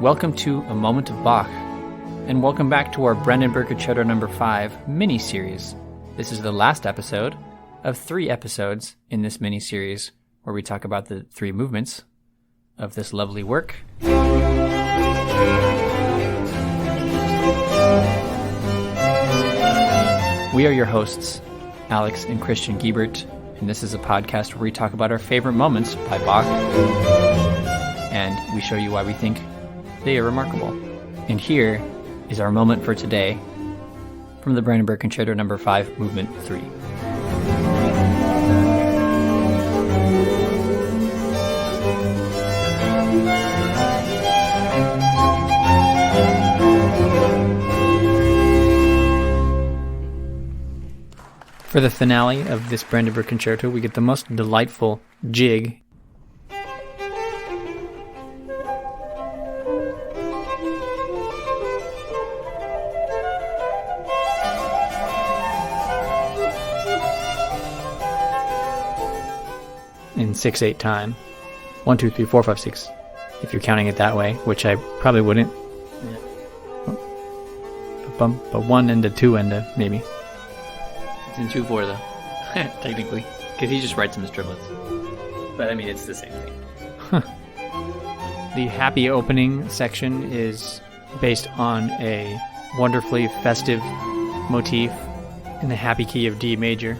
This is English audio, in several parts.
Welcome to A Moment of Bach, and welcome back to our Brandenburg Concerto No. 5 mini-series. This is the last episode of 3 episodes in this mini-series where we talk about the 3 movements of this lovely work. We are your hosts, Alex and Christian Giebert, and this is a podcast where we talk about our favorite moments by Bach, and we show you why we think they are remarkable. And here is our moment for today from the Brandenburg Concerto No. 5, Movement 3. For the finale of this Brandenburg Concerto, we get the most delightful jig. In 6/8 time. 1, 2, 3, 4, 5, 6. If you're counting it that way, which I probably wouldn't. But 1 and a 2 and a maybe. It's in 2/4 though, technically, because he just writes them as triplets. But I mean, it's the same thing. The happy opening section is based on a wonderfully festive motif in the happy key of D major.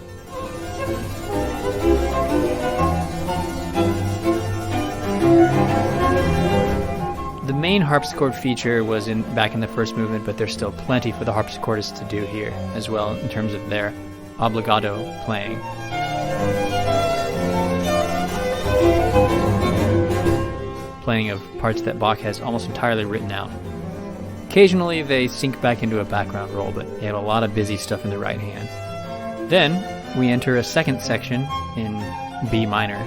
The main harpsichord feature was back in the first movement, but there's still plenty for the harpsichordists to do here as well in terms of their obligato playing. Playing of parts that Bach has almost entirely written out. Occasionally they sink back into a background role, but they have a lot of busy stuff in the right hand. Then we enter a second section in B minor.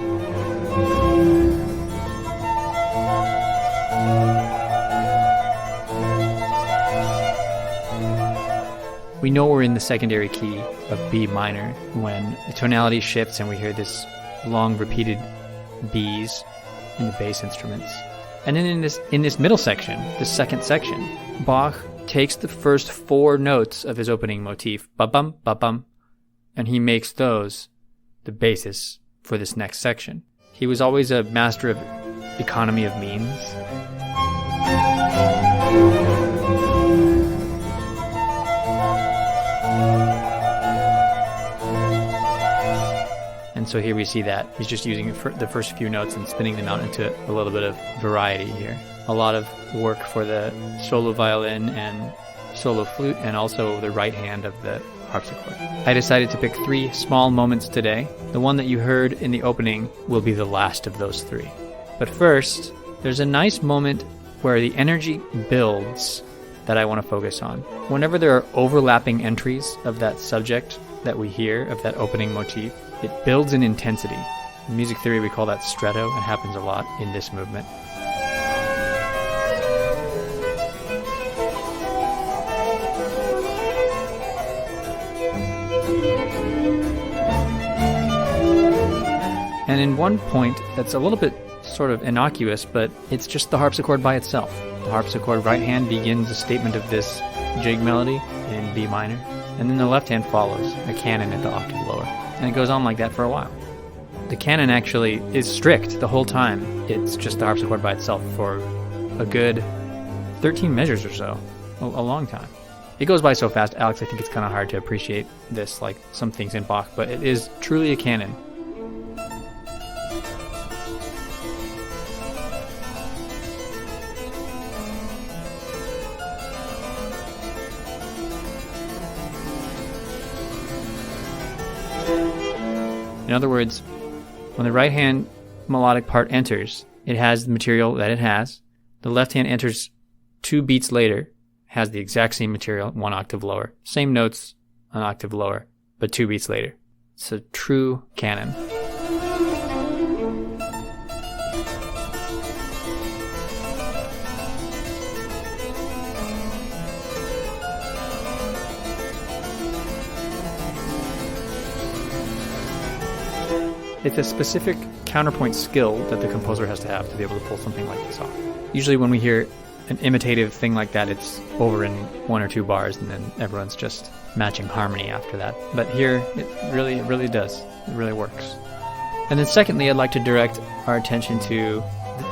We know we're in the secondary key of B minor when the tonality shifts and we hear this long repeated B's in the bass instruments. And then in this middle section, the second section, Bach takes the first 4 notes of his opening motif, ba-bum, ba-bum, and he makes those the basis for this next section. He was always a master of economy of means. And so here we see that he's just using the first few notes and spinning them out into a little bit of variety here. A lot of work for the solo violin and solo flute, and also the right hand of the harpsichord. I decided to pick 3 small moments today. The one that you heard in the opening will be the last of those 3. But first, there's a nice moment where the energy builds that I want to focus on. Whenever there are overlapping entries of that subject that we hear, of that opening motif, it builds in intensity. In music theory, we call that stretto. It happens a lot in this movement. And in one point that's a little bit sort of innocuous, but it's just the harpsichord by itself. The harpsichord right hand begins a statement of this jig melody in B minor, and then the left hand follows, a canon at the octave lower. And it goes on like that for a while. The canon actually is strict the whole time. It's just the harpsichord by itself for a good 13 measures or so, a long time. It goes by so fast, Alex, I think it's kind of hard to appreciate this, like some things in Bach, but it is truly a canon. In other words, when the right hand melodic part enters, it has the material that it has. The left hand enters 2 beats later, has the exact same material, 1 octave lower. Same notes, an octave lower, but 2 beats later. It's a true canon. It's a specific counterpoint skill that the composer has to have to be able to pull something like this off. Usually when we hear an imitative thing like that, it's over in 1 or 2 bars, and then everyone's just matching harmony after that. But here, it really does. It really works. And then secondly, I'd like to direct our attention to,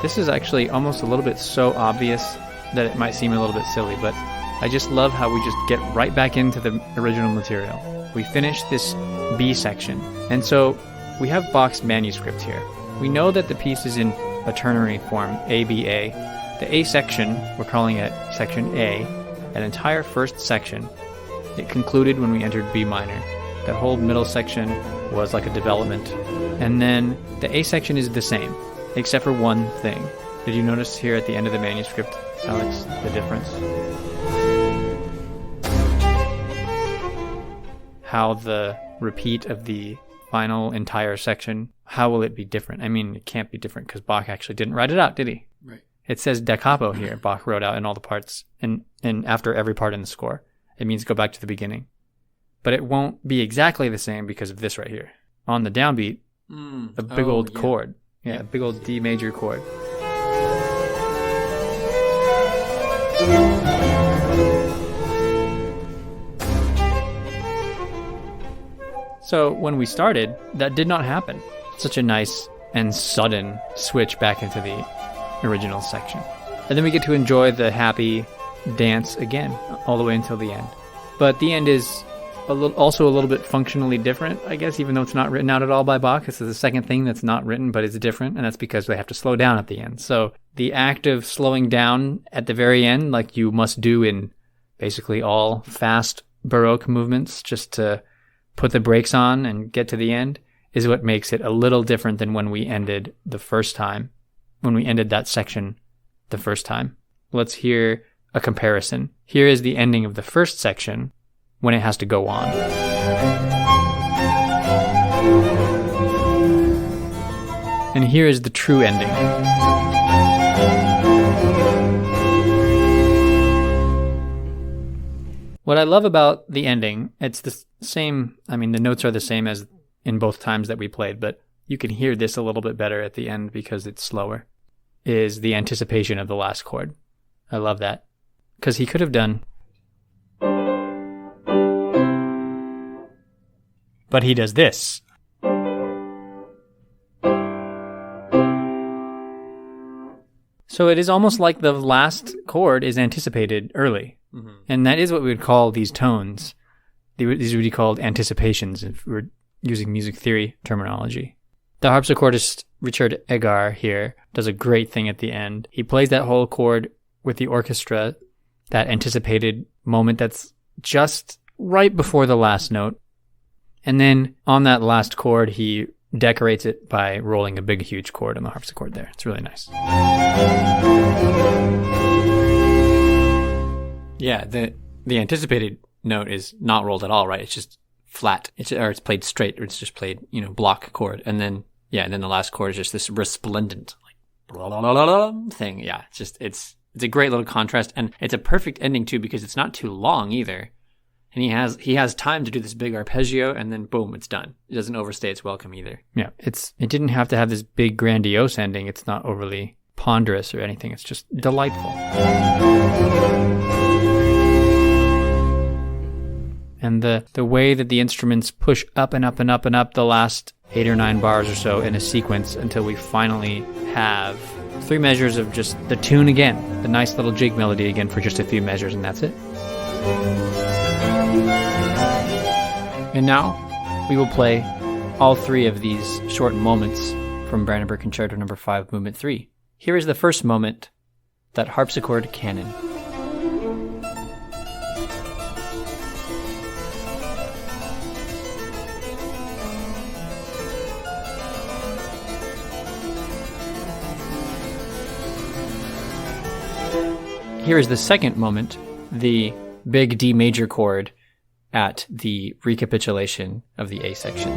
this is actually almost a little bit so obvious that it might seem a little bit silly, but I just love how we just get right back into the original material. We finish this B section, and so we have Bach's manuscript here. We know that the piece is in a ternary form, ABA. The A section, we're calling it section A, an entire first section. It concluded when we entered B minor. That whole middle section was like a development. And then the A section is the same, except for one thing. Did you notice here at the end of the manuscript, Alex, the difference? How the repeat of the final entire section, how will it be different? I mean, it can't be different because Bach actually didn't write it out, did he? Right. It says da capo here. Bach wrote out in all the parts and after every part in the score. It means go back to the beginning. But it won't be exactly the same because of this right here. On the downbeat, a big old chord. Yeah, a big old D major chord. So when we started, that did not happen. Such a nice and sudden switch back into the original section. And then we get to enjoy the happy dance again, all the way until the end. But the end is also a little bit functionally different, I guess, even though it's not written out at all by Bach. This is the second thing that's not written, but it's different, and that's because they have to slow down at the end. So the act of slowing down at the very end, like you must do in basically all fast Baroque movements, just to put the brakes on and get to the end, is what makes it a little different than when we ended the first time, when we ended that section the first time. Let's hear a comparison. Here is the ending of the first section when it has to go on. And here is the true ending. What I love about the ending, it's the same, I mean, the notes are the same as in both times that we played, but you can hear this a little bit better at the end because it's slower, is the anticipation of the last chord. I love that. Because he could have done, but he does this. So it is almost like the last chord is anticipated early. Mm-hmm. And that is what we would call these tones. These would be called anticipations if we were using music theory terminology. The harpsichordist Richard Egar here does a great thing at the end. He plays that whole chord with the orchestra, that anticipated moment that's just right before the last note. And then on that last chord, he decorates it by rolling a big, huge chord on the harpsichord there. It's really nice. Yeah, the anticipated note is not rolled at all, right? It's just flat. It's played straight, or it's just played, block chord. And then, and then the last chord is just this resplendent, like, blah, blah, blah, blah, blah thing. Yeah, it's a great little contrast, and it's a perfect ending too because it's not too long either. And he has time to do this big arpeggio, and then boom, it's done. It doesn't overstay its welcome either. Yeah, it didn't have to have this big grandiose ending. It's not overly ponderous or anything. It's just delightful. And the way that the instruments push up and up and up and up the last 8 or 9 bars or so in a sequence until we finally have 3 measures of just the tune again, the nice little jig melody again for just a few measures, and that's it. And now we will play all 3 of these short moments from Brandenburg Concerto No. 5, Movement 3. Here is the first moment, that harpsichord canon. Here is the second moment, the big D major chord at the recapitulation of the A section.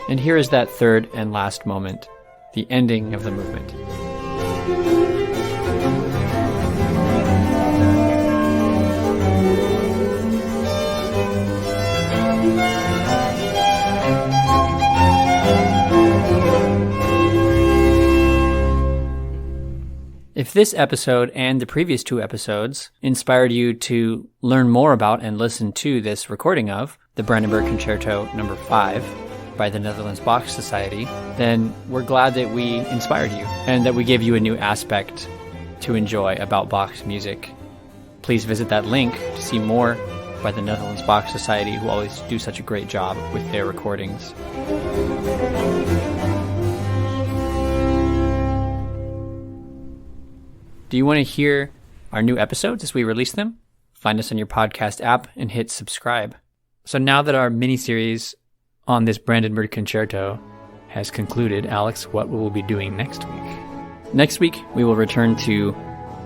And here is that third and last moment, the ending of the movement. If this episode and the previous 2 episodes inspired you to learn more about and listen to this recording of the Brandenburg Concerto No. 5 by the Netherlands Bach Society, then we're glad that we inspired you and that we gave you a new aspect to enjoy about Bach's music. Please visit that link to see more by the Netherlands Bach Society, who always do such a great job with their recordings. Do you want to hear our new episodes as we release them? Find us on your podcast app and hit subscribe. So now that our mini-series on this Brandenburg Concerto has concluded, Alex, what will we be doing next week? Next week, we will return to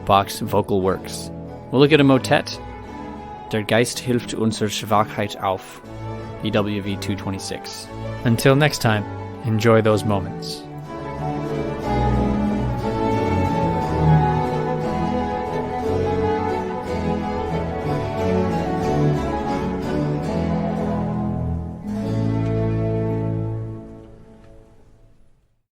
Bach's vocal works. We'll look at a motet, Der Geist hilft unserer Schwachheit auf, BWV 226. Until next time, enjoy those moments.